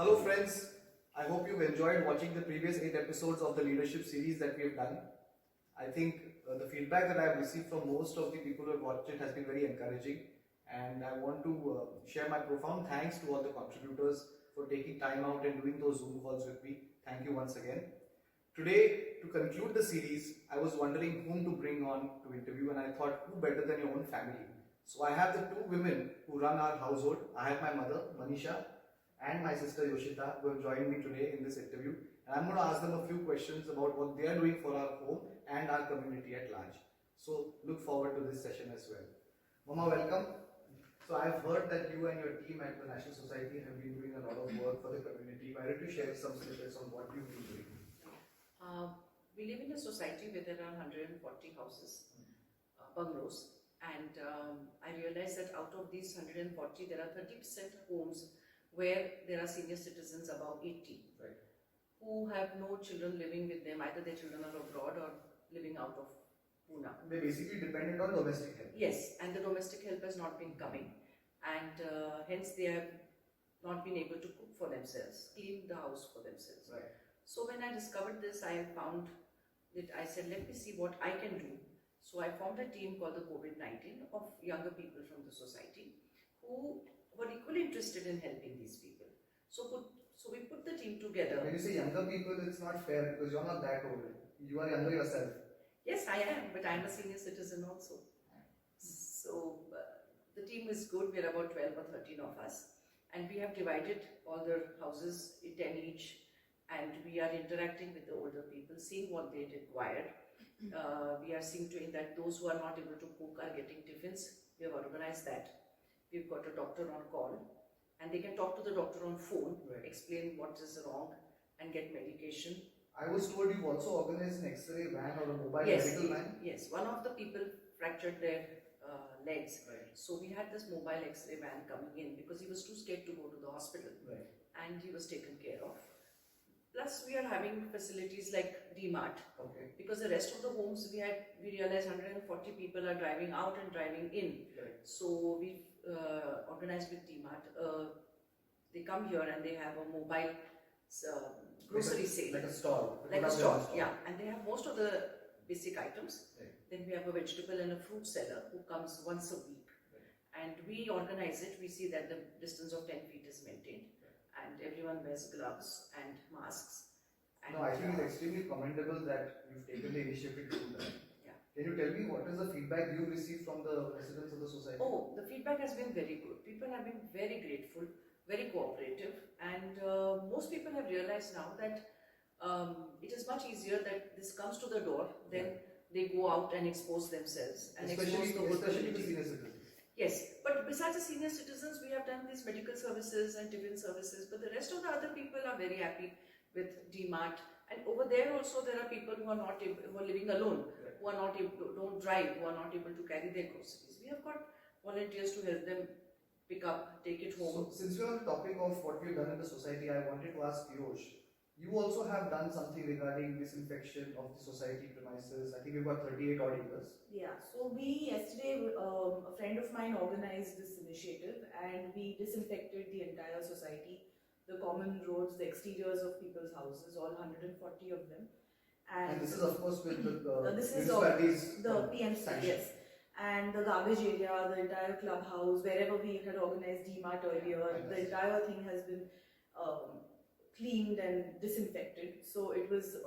Hello friends, I hope you've enjoyed watching the previous 8 episodes of the leadership series that we have done. I think the feedback that I have received from most of the people who have watched it has been very encouraging, and I want to share my profound thanks to all the contributors for taking time out and doing those Zoom calls with me. Thank you once again. Today, to conclude the series, I was wondering whom to bring on to interview, and I thought, who better than your own family? So I have the two women who run our household. I have my mother, Manisha, and my sister Yoshita, who have joined me today in this interview. And I'm going to ask them a few questions about what they are doing for our home and our community at large. So look forward to this session as well. Mama, welcome. So I've heard that you and your team at the National Society have been doing a lot of work for the community. Why don't you share some snippets on what you've been doing? We live in a society where there are 140 houses, bungalows, and I realized that out of these 140, there are 30% homes where there are senior citizens above 80, right, who have no children living with them. Either their children are abroad or living out of Pune. They basically dependent on domestic help. Yes, and the domestic help has not been coming, and hence they have not been able to cook for themselves, clean the house for themselves. Right. So when I discovered this, I found that I said, let me see what I can do. So I formed a team called the COVID-19 of younger people from the society who were equally interested in helping these people. So we put the team together. When you say younger people, it's not fair because you're not that old. You are younger yourself. Yes, I am, but I'm a senior citizen also. So the team is good. We're about 12 or 13 of us, and we have divided all the houses in 10 each, and we are interacting with the older people, seeing what they require. We are seeing to it that those who are not able to cook are getting tiffins. We have organized that. We've got a doctor on call, and they can talk to the doctor on phone, right, explain what is wrong, and get medication. I was told you've also organized an X-ray van or a mobile medical van. Yes, one of the people fractured their legs. Right. So we had this mobile X-ray van coming in because he was too scared to go to the hospital. Right. And he was taken care of. Plus we are having facilities like DMart. Okay. Because the rest of the homes we realized 140 people are driving out and driving in. Right. So we organized with DMart. They come here and they have a mobile grocery sale. Like a stall. Like a stall, yeah. And they have most of the basic items. Right. Then we have a vegetable and a fruit seller who comes once a week. Right. And we organize it. We see that the distance of 10 feet is maintained. Right. And everyone wears gloves and masks. And no, I think it's extremely commendable that you've taken the initiative to do that. Yeah. Can you tell me what is the feedback you received from the residents of the society? Oh, the feedback has been very good. People have been very grateful, very cooperative, and most people have realized now that it is much easier that this comes to the door than they go out and expose themselves and expose the whole community. Senior citizens. Yes, but besides the senior citizens, we have done these medical services and tiffin services, but the rest of the other people are very happy with DMart. And over there also there are people who are not able, who are living alone, right, who are not able, don't drive, who are not able to carry their groceries. We have got volunteers to help them pick up, take it home. So, since we're on the topic of what we've done in the society, I wanted to ask Yosh, you also have done something regarding disinfection of the society premises. I think we've got 38 odd acres. Yeah, so we yesterday, a friend of mine organized this initiative and we disinfected the entire society, the common roads, the exteriors of people's houses, all 140 of them. And this is of course with the this is the PMC, sanction. yes. And the garbage area, the entire clubhouse, wherever we had organized DMart earlier, the entire thing has been cleaned and disinfected. So it was,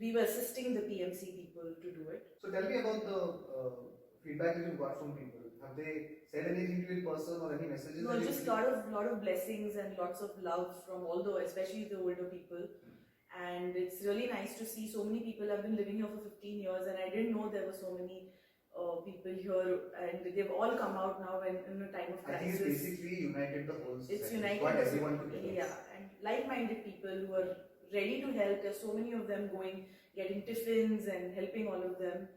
we were assisting the PMC people to do it. So tell me about the feedback that you got from people. Have they said anything to you in person or any messages? No, just lot of blessings and lots of love from all the, especially the older people. And it's really nice to see so many people have been living here for 15 years, and I didn't know there were so many people here, and they've all come out now in a time of crisis. I think it's basically united the whole society. It's united everyone together. Yeah, and like-minded people who are ready to help. There's so many of them going, getting tiffins and helping all of them.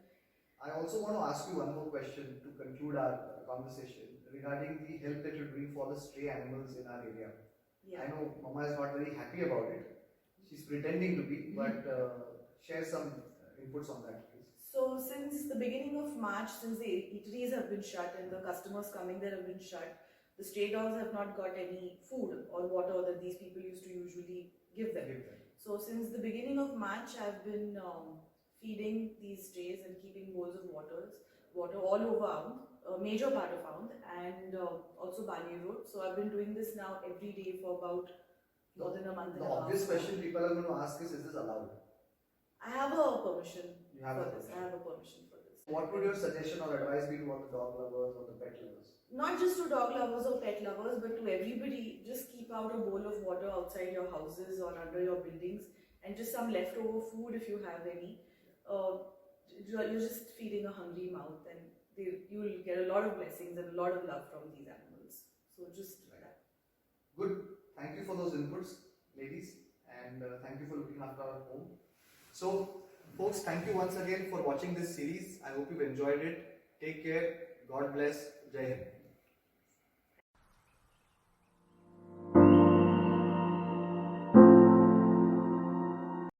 I also want to ask you one more question to conclude our conversation regarding the help that you're doing for the stray animals in our area. Yeah. I know Mama is not very happy about it. She's pretending to be, but share some inputs on that, please. So since the beginning of March, since the eateries have been shut and the customers coming there have been shut, the stray dogs have not got any food or water that these people used to usually give them. So since the beginning of March, I've been feeding these strays and keeping bowls of water all over Aund, a major part of Aund, and also Bali Road. So I've been doing this now every day for about more than a month and The a half. obvious question people are going to ask is this allowed? I have a permission You have for a this. permission. I have a permission for this. What would your suggestion or advice be to all the dog lovers or the pet lovers? Not just to dog lovers or pet lovers, but to everybody, just keep out a bowl of water outside your houses or under your buildings, and just some leftover food if you have any. You're just feeding a hungry mouth, and you'll get a lot of blessings and a lot of love from these animals. So just that. Good. Thank you for those inputs, ladies, and thank you for looking after our home. So, folks, thank you once again for watching this series. I hope you've enjoyed it. Take care. God bless. Jai Hind.